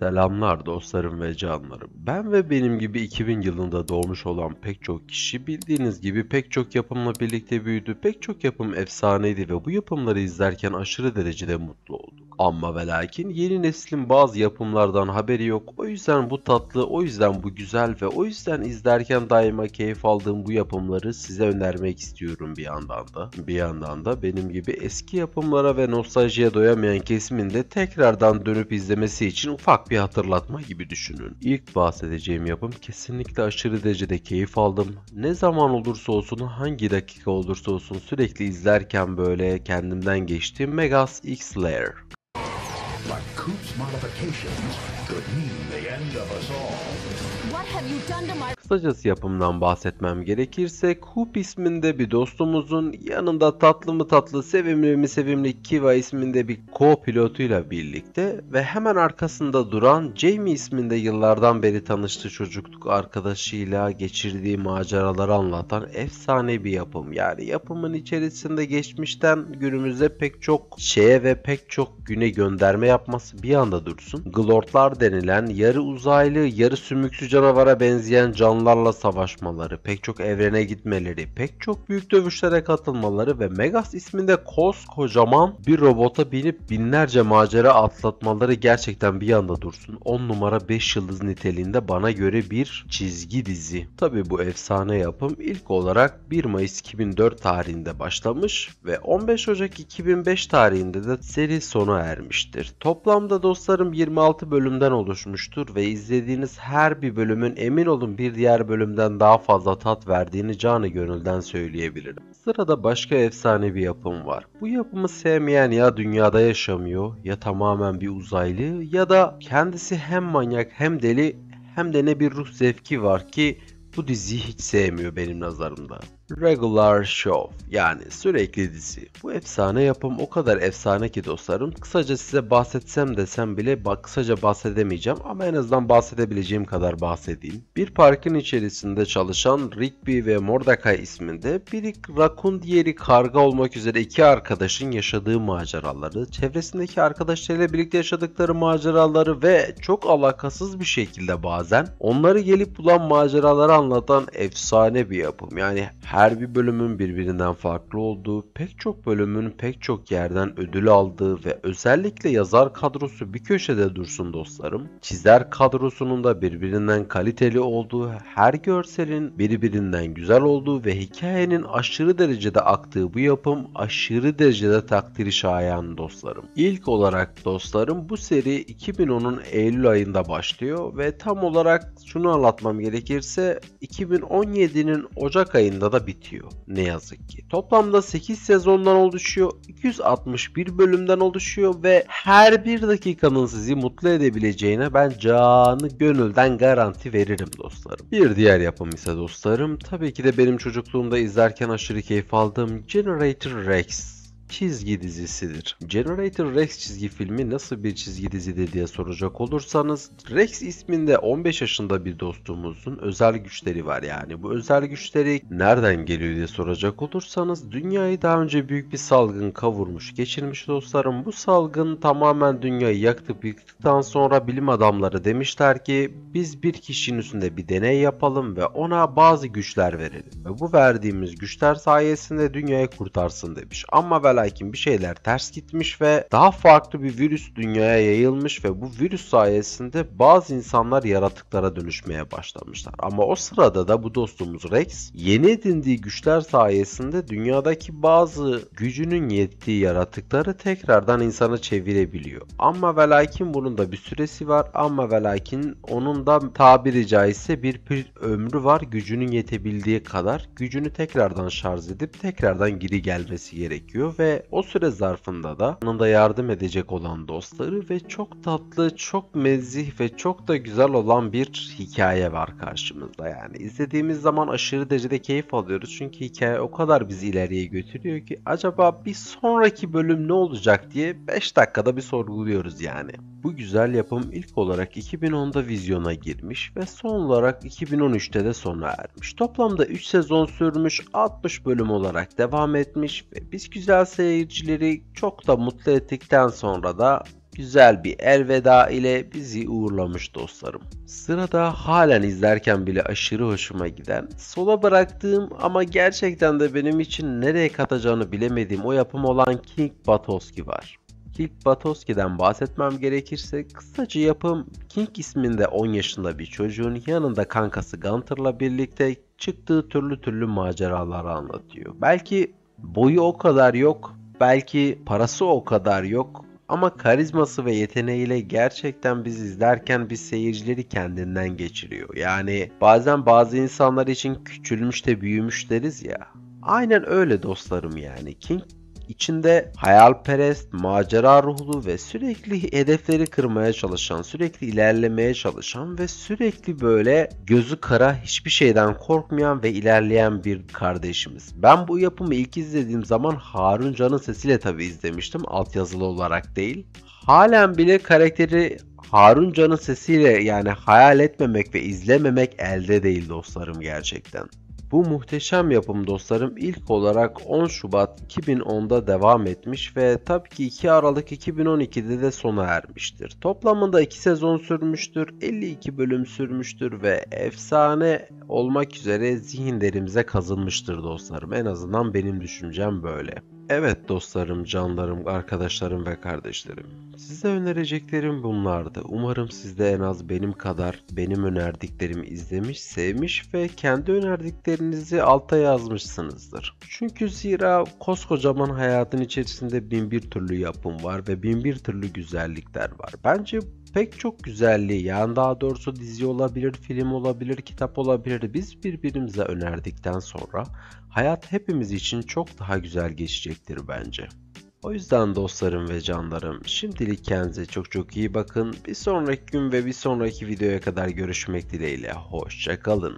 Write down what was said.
Selamlar dostlarım ve canlarım. Ben ve benim gibi 2000 yılında doğmuş olan pek çok kişi bildiğiniz gibi pek çok yapımla birlikte büyüdü. Pek çok yapım efsaneydi ve bu yapımları izlerken aşırı derecede mutlu olduk. Ama ve lakin yeni neslin bazı yapımlardan haberi yok. O yüzden bu tatlı, o yüzden bu güzel ve o yüzden izlerken daima keyif aldığım bu yapımları size önermek istiyorum bir yandan da. Bir yandan da benim gibi eski yapımlara ve nostaljiye doyamayan kesimin de tekrardan dönüp izlemesi için ufak bir hatırlatma gibi düşünün. İlk bahsedeceğim yapım kesinlikle aşırı derecede keyif aldım. Ne zaman olursa olsun, hangi dakika olursa olsun sürekli izlerken böyle kendimden geçtiğim Megas X-Lair. But Coop's modifications could mean the end of us all. What have you done to my... Kısacası yapımdan bahsetmem gerekirse Coop isminde bir dostumuzun yanında tatlı mı tatlı, sevimli mi sevimli Kiva isminde bir co-pilotuyla birlikte ve hemen arkasında duran Jamie isminde yıllardan beri tanıştığı çocukluk arkadaşıyla geçirdiği maceraları anlatan efsane bir yapım. Yani yapımın içerisinde geçmişten günümüze pek çok şeye ve pek çok güne gönderme yapması bir anda dursun. Glortlar denilen yarı uzaylı, yarı sümüksü canavara benzeyen canlılarla savaşmaları, pek çok evrene gitmeleri, pek çok büyük dövüşlere katılmaları ve Megas isminde koskocaman bir robota binip binlerce macera atlatmaları gerçekten bir anda dursun. 10 numara 5 yıldız niteliğinde bana göre bir çizgi dizi. Tabi bu efsane yapım ilk olarak 1 Mayıs 2004 tarihinde başlamış ve 15 Ocak 2005 tarihinde de seri sona ermiştir. Toplamda dostlarım 26 bölümden oluşmuştur ve izlediğiniz her bir bölümün emin olun bir diğer bölümden daha fazla tat verdiğini canı gönülden söyleyebilirim. Sırada başka efsane bir yapım var. Bu yapımı sevmeyen ya dünyada yaşamıyor, ya tamamen bir uzaylı, ya da kendisi hem manyak hem deli hem de ne bir ruh zevki var ki bu diziyi hiç sevmiyor benim nazarımda. Regular Show, yani sürekli dizi. Bu efsane yapım o kadar efsane ki dostlarım, kısaca size bahsetsem desem bile kısaca bahsedemeyeceğim ama en azından bahsedebileceğim kadar bahsedeyim. Bir parkın içerisinde çalışan Rigby ve Mordecai isminde biri rakun diğeri karga olmak üzere iki arkadaşın yaşadığı maceraları, çevresindeki arkadaşlarıyla birlikte yaşadıkları maceraları ve çok alakasız bir şekilde bazen onları gelip bulan maceraları anlatan efsane bir yapım. Yani her bir bölümün birbirinden farklı olduğu, pek çok bölümün pek çok yerden ödül aldığı ve özellikle yazar kadrosu bir köşede dursun dostlarım. Çizer kadrosunun da birbirinden kaliteli olduğu, her görselin birbirinden güzel olduğu ve hikayenin aşırı derecede aktığı bu yapım aşırı derecede takdiri şayan dostlarım. İlk olarak dostlarım bu seri 2010'un Eylül ayında başlıyor ve tam olarak şunu anlatmam gerekirse 2017'nin Ocak ayında da bitiyor. Ne yazık ki. Toplamda 8 sezondan oluşuyor, 261 bölümden oluşuyor ve her bir dakikanın sizi mutlu edebileceğine ben canı gönülden garanti veririm dostlarım. Bir diğer yapım ise dostlarım tabii ki de benim çocukluğumda izlerken aşırı keyif aldığım Generator Rex çizgi dizisidir. Generator Rex çizgi filmi nasıl bir çizgi dizidir diye soracak olursanız, Rex isminde 15 yaşında bir dostumuzun özel güçleri var. Yani bu özel güçleri nereden geliyor diye soracak olursanız, dünyayı daha önce büyük bir salgın kavurmuş geçirmiş dostlarım. Bu salgın tamamen dünyayı yıktıktan sonra bilim adamları demişler ki biz bir kişinin üstünde bir deney yapalım ve ona bazı güçler verelim ve bu verdiğimiz güçler sayesinde dünyayı kurtarsın demiş. Ama ve lakin bir şeyler ters gitmiş ve daha farklı bir virüs dünyaya yayılmış ve bu virüs sayesinde bazı insanlar yaratıklara dönüşmeye başlamışlar. Ama o sırada da bu dostumuz Rex yeni edindiği güçler sayesinde dünyadaki bazı gücünün yettiği yaratıkları tekrardan insana çevirebiliyor. Ama ve lakin bunun da bir süresi var. Ama ve lakin onun da tabiri caizse bir ömrü var. Gücünün yetebildiği kadar gücünü tekrardan şarj edip tekrardan geri gelmesi gerekiyor ve o süre zarfında da yanında yardım edecek olan dostları ve çok tatlı, çok mezih ve çok da güzel olan bir hikaye var karşımızda. Yani izlediğimiz zaman aşırı derecede keyif alıyoruz çünkü hikaye o kadar bizi ileriye götürüyor ki acaba bir sonraki bölüm ne olacak diye 5 dakikada bir sorguluyoruz yani. Bu güzel yapım ilk olarak 2010'da vizyona girmiş ve son olarak 2013'te de sona ermiş. Toplamda 3 sezon sürmüş, 60 bölüm olarak devam etmiş ve biz güzel seyircileri çok da mutlu ettikten sonra da güzel bir elveda ile bizi uğurlamış dostlarım. Sırada halen izlerken bile aşırı hoşuma giden, sola bıraktığım ama gerçekten de benim için nereye katacağını bilemediğim o yapım olan King Batoski var. King Batoski'den bahsetmem gerekirse kısaca yapım King isminde 10 yaşında bir çocuğun yanında kankası Gunter'la birlikte çıktığı türlü maceraları anlatıyor. Belki boyu o kadar yok, belki parası o kadar yok ama karizması ve yeteneğiyle gerçekten biz izlerken biz seyircileri kendinden geçiriyor. Yani bazen bazı insanlar için küçülmüş de büyümüş deriz ya. Aynen öyle dostlarım yani. King İçinde hayalperest, macera ruhlu ve sürekli hedefleri kırmaya çalışan, sürekli ilerlemeye çalışan ve sürekli böyle gözü kara, hiçbir şeyden korkmayan ve ilerleyen bir kardeşimiz. Ben bu yapımı ilk izlediğim zaman Harun Can'ın sesiyle tabii izlemiştim, altyazılı olarak değil. Halen bile karakteri Harun Can'ın sesiyle yani hayal etmemek ve izlememek elde değil dostlarım gerçekten. Bu muhteşem yapım dostlarım ilk olarak 10 Şubat 2010'da devam etmiş ve tabii ki 2 Aralık 2012'de de sona ermiştir. Toplamında 2 sezon sürmüştür, 52 bölüm sürmüştür ve efsane olmak üzere zihinlerimize kazınmıştır dostlarım. En azından benim düşüncem böyle. Evet dostlarım, canlarım, arkadaşlarım ve kardeşlerim. Size önereceklerim bunlardı. Umarım siz de en az benim kadar benim önerdiklerimi izlemiş, sevmiş ve kendi önerdiklerinizi alta yazmışsınızdır. Çünkü zira koskocaman hayatın içerisinde bin bir türlü yapım var ve bin bir türlü güzellikler var. Bence pek çok güzelliği, yani daha doğrusu dizi olabilir, film olabilir, kitap olabilir, biz birbirimize önerdikten sonra hayat hepimiz için çok daha güzel geçecektir bence. O yüzden dostlarım ve canlarım, şimdilik kendinize çok iyi bakın. Bir sonraki gün ve bir sonraki videoya kadar görüşmek dileğiyle. Hoşça kalın.